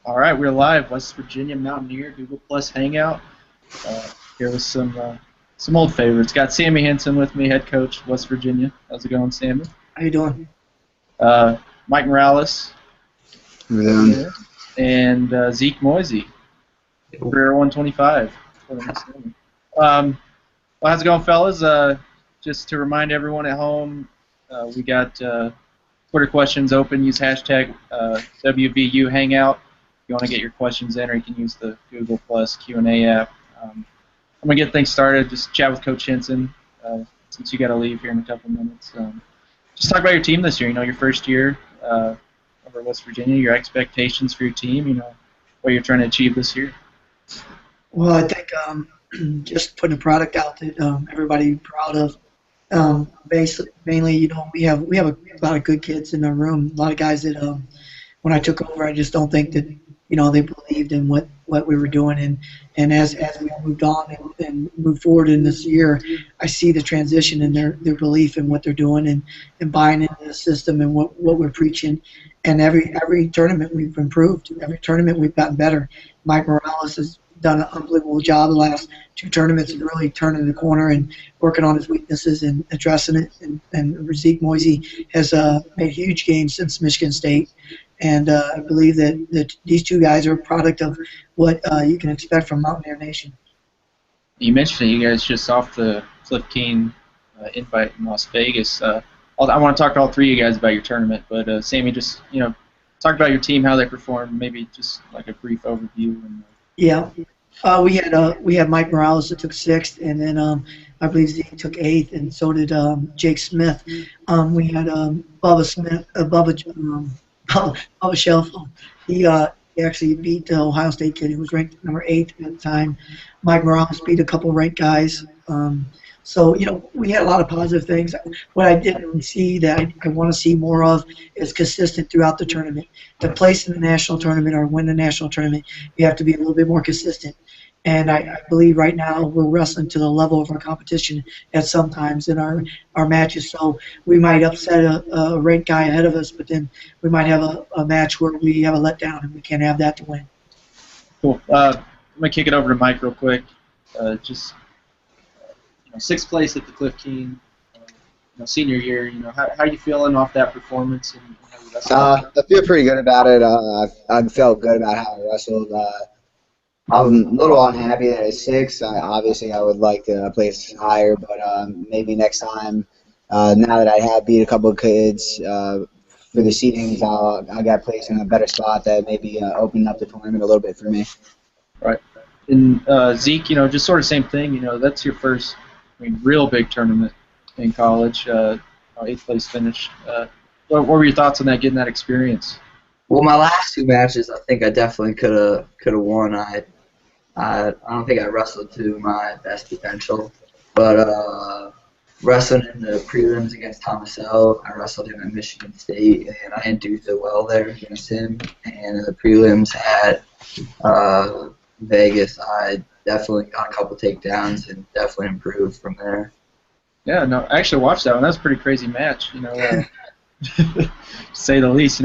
All right, we're live. West Virginia Mountaineer Google Plus Hangout. Here with some old favorites. Got Sammie Henson with me, head coach, West Virginia. How's it going, Sammie? How you doing? Mike Morales Then, and Zeke Moisey, career 125. Well, how's it going, fellas? Just to remind everyone at home, we got Twitter questions open. Use hashtag WVU Hangout. If you want to get your questions in, or you can use the Google Plus Q&A app. I'm going to get things started. Just chat with Coach Henson since you got to leave here in a couple minutes. Just talk about your team this year. Your first year over West Virginia, your expectations for your team, what you're trying to achieve this year. Well, I think just putting a product out that everybody proud of. Basically, mainly, we have a lot of good kids in the room. A lot of guys that when I took over, I just don't think that they believed in what we were doing. And as we moved on and moved forward in this year, I see the transition in their belief in what they're doing and buying into the system and what we're preaching. And every tournament we've improved. Every tournament we've gotten better. Mike Morales has done an unbelievable job the last two tournaments of really turning the corner and working on his weaknesses and addressing it. And Zeke Moisey has made huge gains since Michigan State. And I believe that these two guys are a product of what you can expect from Mountaineer Nation. You mentioned it, you guys just off the Cliff Keen invite in Las Vegas. I want to talk to all three of you guys about your tournament, but Sammie, just talk about your team, how they performed, maybe just like a brief overview. Yeah, we had Mike Morales that took sixth, and then I believe Zeke took eighth, and so did Jake Smith. We had Bubba Shelf. He actually beat the Ohio State kid who was ranked number 8 at the time. Mike Morales beat a couple ranked guys. So, we had a lot of positive things. What I didn't see that I want to see more of is consistent throughout the tournament. To place in the national tournament or win the national tournament, you have to be a little bit more consistent. And I believe right now we're wrestling to the level of our competition at some times in our matches. So we might upset a ranked guy ahead of us, but then we might have a match where we have a letdown, and we can't have that to win. Cool. I'm going to kick it over to Mike real quick. Just sixth place at the Cliff Keen, senior year. How are you feeling off that performance? I feel pretty good about it. I felt good about how I wrestled. I'm a little unhappy that it's 6. Obviously, I would like to place higher, but maybe next time, now that I have beat a couple of kids for the seedings, I got placed in a better spot that maybe opened up the tournament a little bit for me. Right. And Zeke, just sort of same thing. That's your first, real big tournament in college. 8th place finish. What were your thoughts on that? Getting that experience? Well, my last 2 matches, I think I definitely could have won. I don't think I wrestled to my best potential, but wrestling in the prelims against Thomas L., I wrestled him at Michigan State, and I didn't do so well there against him. And in the prelims at Vegas, I definitely got a couple takedowns and definitely improved from there. Yeah, no, I actually watched that one. That was a pretty crazy match, to say the least.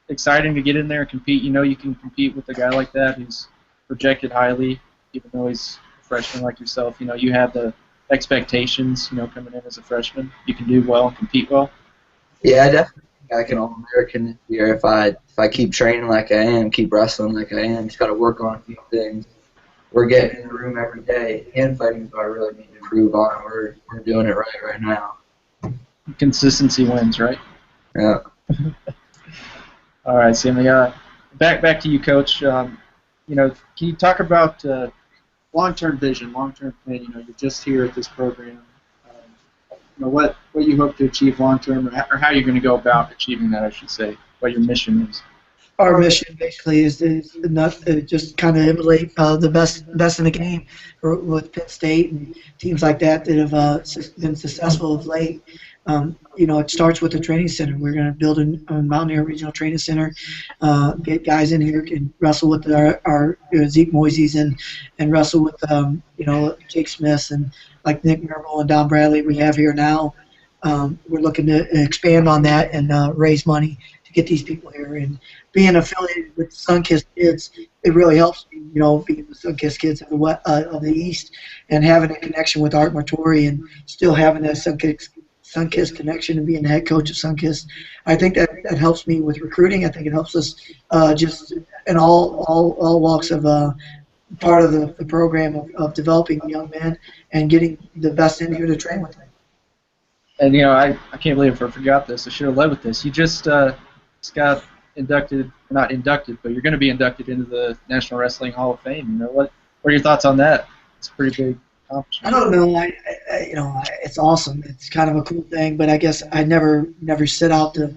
Exciting to get in there and compete. You can compete with a guy like that who's projected highly, even though he's a freshman like yourself. You have the expectations, coming in as a freshman. You can do well and compete well. Yeah, I definitely think I can All-American this year if I keep training like I am, keep wrestling like I am. Just got to work on a few things. We're getting in the room every day. Hand fighting is what I really need to improve on. We're doing it right now. Consistency wins, right? Yeah. All right, Sammie. Back to you, Coach. Can you talk about long-term vision, long-term plan? You're just here at this program. What you hope to achieve long-term, or how you're going to go about achieving that, I should say. What your mission is. Our mission basically is to just kind of emulate the best in the game with Penn State and teams like that have been successful of late. It starts with the training center. We're going to build a Mountaineer Regional Training Center, get guys in here who can wrestle with our Zeke Moiseys and wrestle with Jake Smiths and like Nick Merrill and Don Bradley we have here now. We're looking to expand on that and raise money to get these people here. And being affiliated with Sunkist kids, it really helps me, being the Sunkist kids of the East and having a connection with Art Martori and still having that Sunkist connection and being the head coach of Sunkist. I think that helps me with recruiting. I think it helps us just in all walks of part of the program of developing young men and getting the best in here to train with them. And I can't believe I forgot this. I should have led with this. You just got inducted, not inducted, but you're going to be inducted into the National Wrestling Hall of Fame. What are your thoughts on that? It's a pretty big accomplishment. I don't know. It's awesome. It's kind of a cool thing, but I guess I never set out to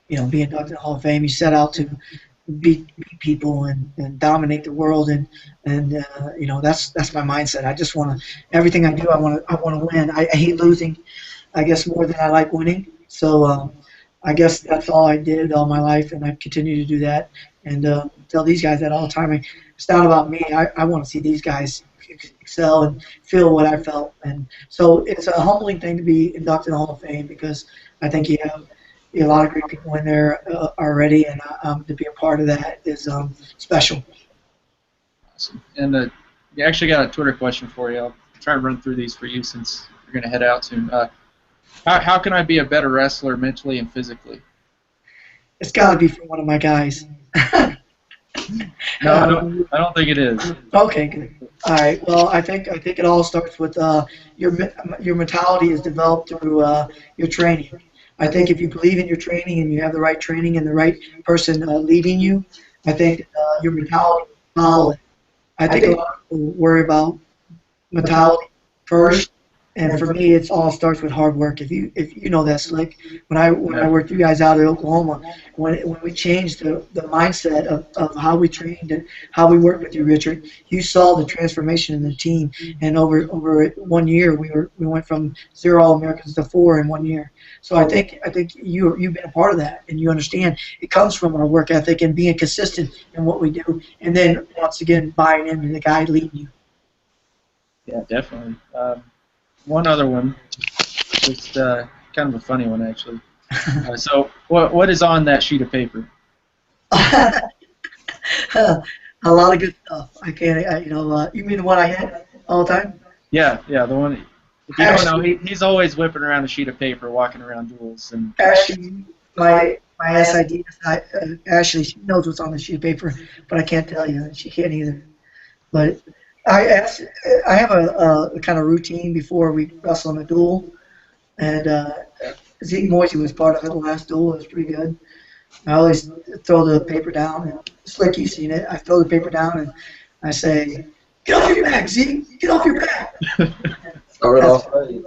be inducted in the Hall of Fame. You set out to beat people and dominate the world, and that's my mindset. I just want to, everything I do, I want to win. I hate losing, I guess, more than I like winning. So I guess that's all I did all my life, and I continue to do that and tell these guys that all the time. It's not about me. I want to see these guys excel and feel what I felt, and so it's a humbling thing to be inducted in the Hall of Fame because I think you have a lot of great people in there already, and to be a part of that is special. Awesome. And you actually got a Twitter question for you. I'll try and run through these for you since you're going to head out soon. How can I be a better wrestler mentally and physically? It's got to be from one of my guys. No, I don't think it is. Okay, good. All right. Well, I think it all starts with your mentality is developed through your training. I think if you believe in your training and you have the right training and the right person leading you, I think your mentality is solid. I think a lot of people worry about mentality first, and for me, it all starts with hard work. If you know that, Slick, when I worked you guys out at Oklahoma, when we changed the mindset of how we trained and how we worked with you, Richard, you saw the transformation in the team, and over 1 year we went from 0 All-Americans to 4 in 1 year. So I think you've been a part of that, and you understand it comes from our work ethic and being consistent in what we do, and then once again buying into the guy leading you. Yeah, definitely. One other one, just kind of a funny one actually. So what is on that sheet of paper? A lot of good stuff. I can't, you mean the one I had all the time? Yeah, the one. If you don't know, he's always whipping around a sheet of paper, walking around duels. And Ashley, my SID, Ashley, she knows what's on the sheet of paper, but I can't tell you. She can't either. But I have a kind of routine before we wrestle in a duel, and Zeke Moisey was part of it. The last duel. It was pretty good. I always throw the paper down, and Slick, you've seen it. I throw the paper down, and I say, "Get off your back, Zeke! Get off your back!" Start off right.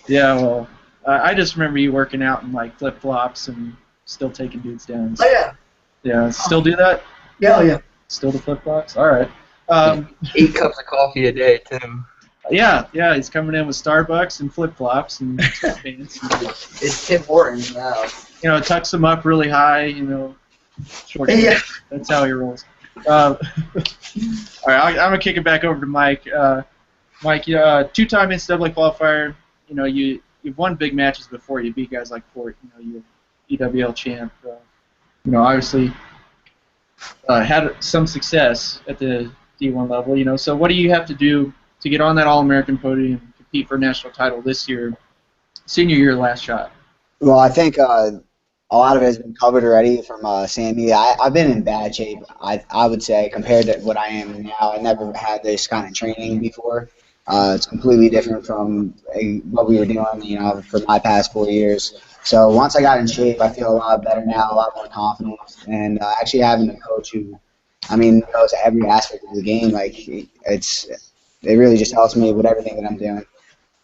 Yeah, well, I just remember you working out in like flip flops and still taking dudes down. Oh yeah. Yeah, still do that? Yeah. Still the flip flops? All right. 8 cups of coffee a day too. Yeah, he's coming in with Starbucks and flip flops and pants. It's Tim Hortons now. Tucks them up really high. Short. Yeah. That's how he rolls. All right, I'm gonna kick it back over to Mike. Mike, two-time NCAA qualifier. You've won big matches before. You beat guys like Fort. You're EWL champ. Obviously had some success at the D1 level. So what do you have to do to get on that All-American podium and compete for a national title this year, senior year, last shot? Well, I think a lot of it has been covered already from Sammie. I've been in bad shape, I would say, compared to what I am now. I never had this kind of training before. It's completely different from what we were doing, for my past 4 years. So once I got in shape, I feel a lot better now, a lot more confident, and actually having a coach who, knows every aspect of the game, it really just helps me with everything that I'm doing.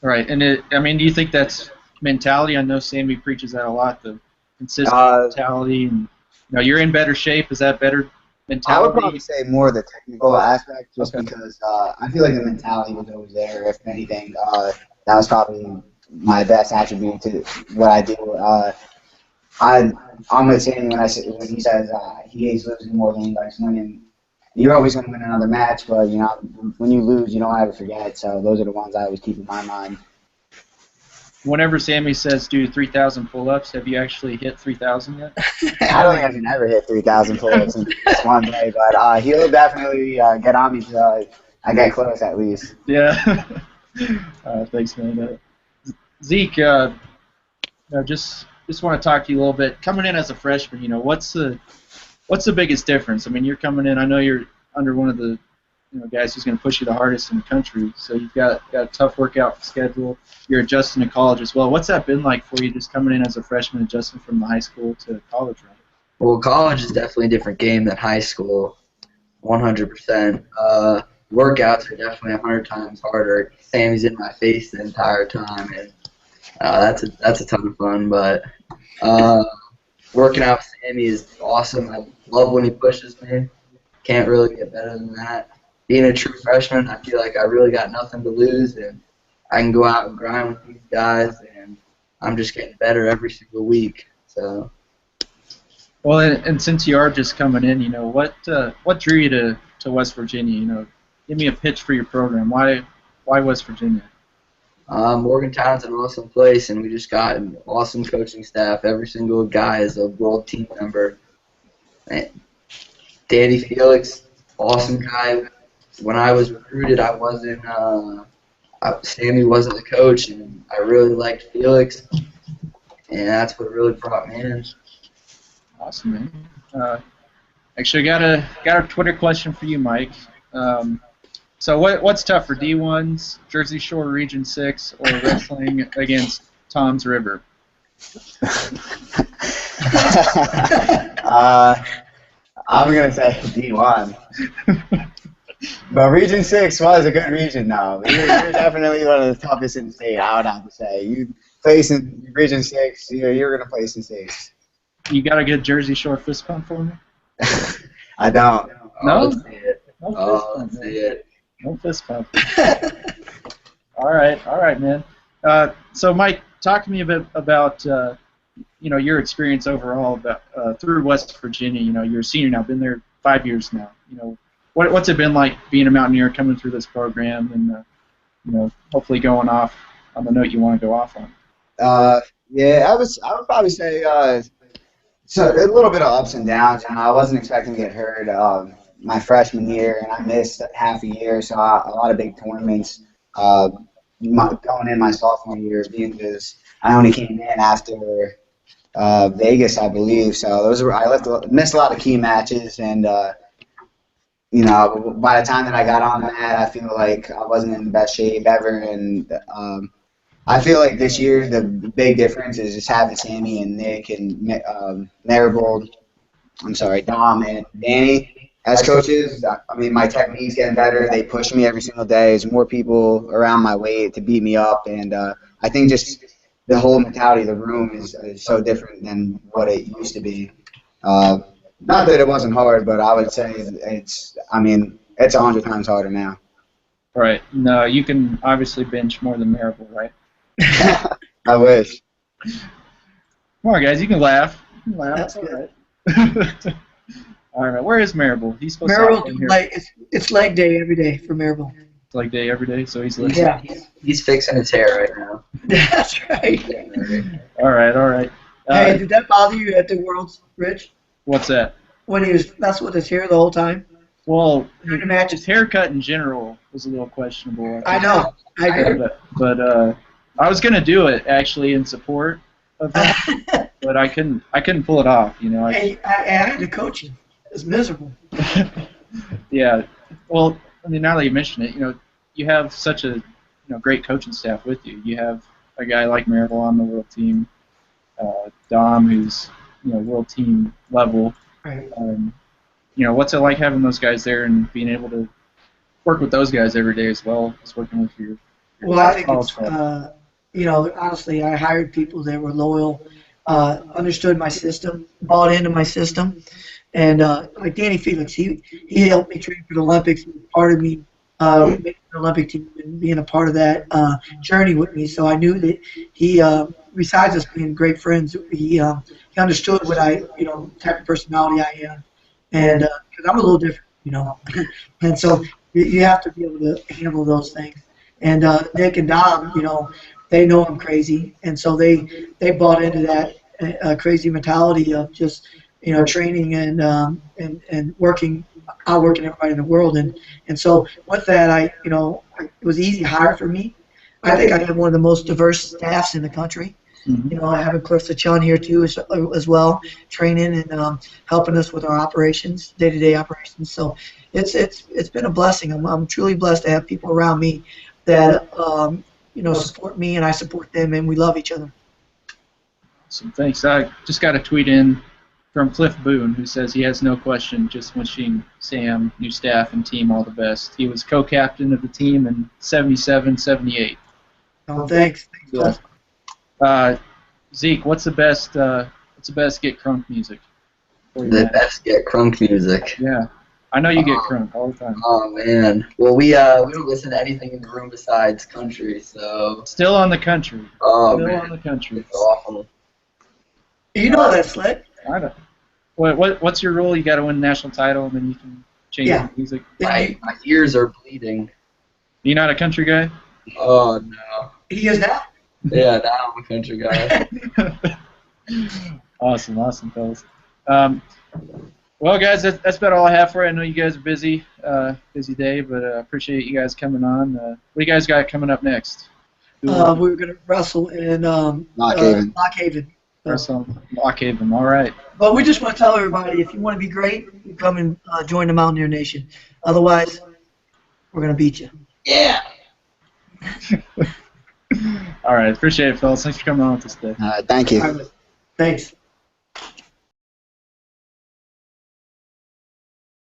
Right, and do you think that's mentality? I know Sammie preaches that a lot, the consistent mentality, and you're in better shape. Is that better mentality? I would probably say more the technical aspect, just because I feel like the mentality was always there. If anything, that was probably my best attribute to what I do. I'm with Sammie when he says he hates losing more than he likes winning. You're always going to win another match, but when you lose, you don't ever forget. So those are the ones I always keep in my mind. whenever Sammie says do 3,000 pull-ups, have you actually hit 3,000 yet? I don't think I've never hit 3,000 pull-ups in just one day, but he'll definitely get on me so I get close at least. Yeah. Thanks, man. Zeke, just want to talk to you a little bit. Coming in as a freshman, what's the biggest difference? I mean, you're coming in. I know you're under one of the guys who's going to push you the hardest in the country. So you've got a tough workout schedule. You're adjusting to college as well. What's that been like for you, just coming in as a freshman, adjusting from the high school to college run? Well, college is definitely a different game than high school, 100%. Workouts are definitely 100 times harder. Sammie's in my face the entire time, and that's a ton of fun. But working out with Sammie is awesome. I love when he pushes me. Can't really get better than that. Being a true freshman, I feel like I really got nothing to lose, and I can go out and grind with these guys, and I'm just getting better every single week. So. Well, and since you are just coming in, what drew you to West Virginia? Give me a pitch for your program. Why West Virginia? Morgantown's an awesome place, and we just got an awesome coaching staff. Every single guy is a world team member. And Danny Felix, awesome guy. When I was recruited, I wasn't. Sammie wasn't the coach, and I really liked Felix, and that's what really brought me in. Awesome, man. Actually, got a Twitter question for you, Mike. So what's tougher, D1's Jersey Shore Region 6 or wrestling against Tom's River? I'm going to say D1. But Region 6 was a good region, though. You're definitely one of the toughest in the state, I would have to say. You place in Region 6, you're going to place in 6. You got a good Jersey Shore fist pump for me? I don't. No? Let's see it. No fist pump. All right, man. So, Mike, talk to me a bit about your experience overall through West Virginia. You're a senior now, been there 5 years now. What's it been like being a Mountaineer, coming through this program, and hopefully going off on the note you want to go off on? Yeah, I would probably say so a little bit of ups and downs. I wasn't expecting to get hurt my freshman year, and I missed half a year, so a lot of big tournaments going in my sophomore year, because I only came in after Vegas, I believe. So I missed a lot of key matches, and by the time that I got on the mat, I feel like I wasn't in the best shape ever, and I feel like this year the big difference is just having Sammie and Nick and Dom and Danny as coaches. I mean, my technique's getting better. They push me every single day. There's more people around my weight to beat me up, and I think just the whole mentality of the room is so different than what it used to be. Not that it wasn't hard, but I would say it's 100 times harder now. Right. No, you can obviously bench more than Marable, right? I wish. Come on, guys, you can laugh. That's good. Right. All right, where is Marable? He's supposed Marable, to be here. it's leg day every day for Marable. It's leg day every day, so he's listening. Yeah. He's fixing his hair right now. That's right. All right. Hey, did that bother you at the Worlds, Rich? What's that? When he was messing with his hair the whole time? Well, During the matches? his haircut in general was a little questionable. I know. I agree. But I was gonna do it actually in support of him, but I couldn't pull it off. I had to coach him. It was miserable. Yeah. Well, I mean, now that you mention it, you have such a great coaching staff with you. You have a guy like Marable on the world team, Dom, who's world team level. Right. What's it like having those guys there and being able to work with those guys every day as well as working with your Well, I think college it's, club? honestly, I hired people that were loyal, understood my system, bought into my system. And like Danny Felix, he helped me train for the Olympics, part of me making the Olympic team and being a part of that journey with me. So I knew that he, besides us being great friends, he understood what type of personality I am. And because I'm a little different, and so you have to be able to handle those things. And Nick and Dom, they know I'm crazy, and so they bought into that crazy mentality of just training and working, outworking everybody in the world, and so with that it was easy to hire for me. I think I have one of the most diverse staffs in the country. I have Cliff Chun here too as well, training and helping us with our operations, day-to-day operations. So it's been a blessing. I'm truly blessed to have people around me that support me and I support them, and we love each other. Awesome, thanks. I just got a tweet in from Cliff Boone, who says he has no question, just wishing Sam, new staff, and team all the best. He was co-captain of the team in '77, '78. Oh, thanks. Yeah. Zeke, what's the best get crunk music? The best get crunk music. Yeah, I know you get crunk all the time. Oh man, well we don't listen to anything in the room besides country, so. Still on the country. Oh Still man, on the country. it's awful. You know that, Slick. I don't. What's your rule? You got to win the national title, and then you can change the music. My ears are bleeding. You not a country guy? Oh no. He is now. Yeah, now I'm a country guy. Awesome, fellas. Well, guys, that's about all I have for you. I know you guys are busy day, but appreciate you guys coming on. What do you guys got coming up next? We're going to wrestle in Lock Haven. Lock Haven. Wrestle Lock Haven. All right. But we just want to tell everybody, if you want to be great, you come and join the Mountaineer Nation. Otherwise, we're going to beat you. Yeah. All right. Appreciate it, fellas. Thanks for coming on with us today. Thank you. Thanks.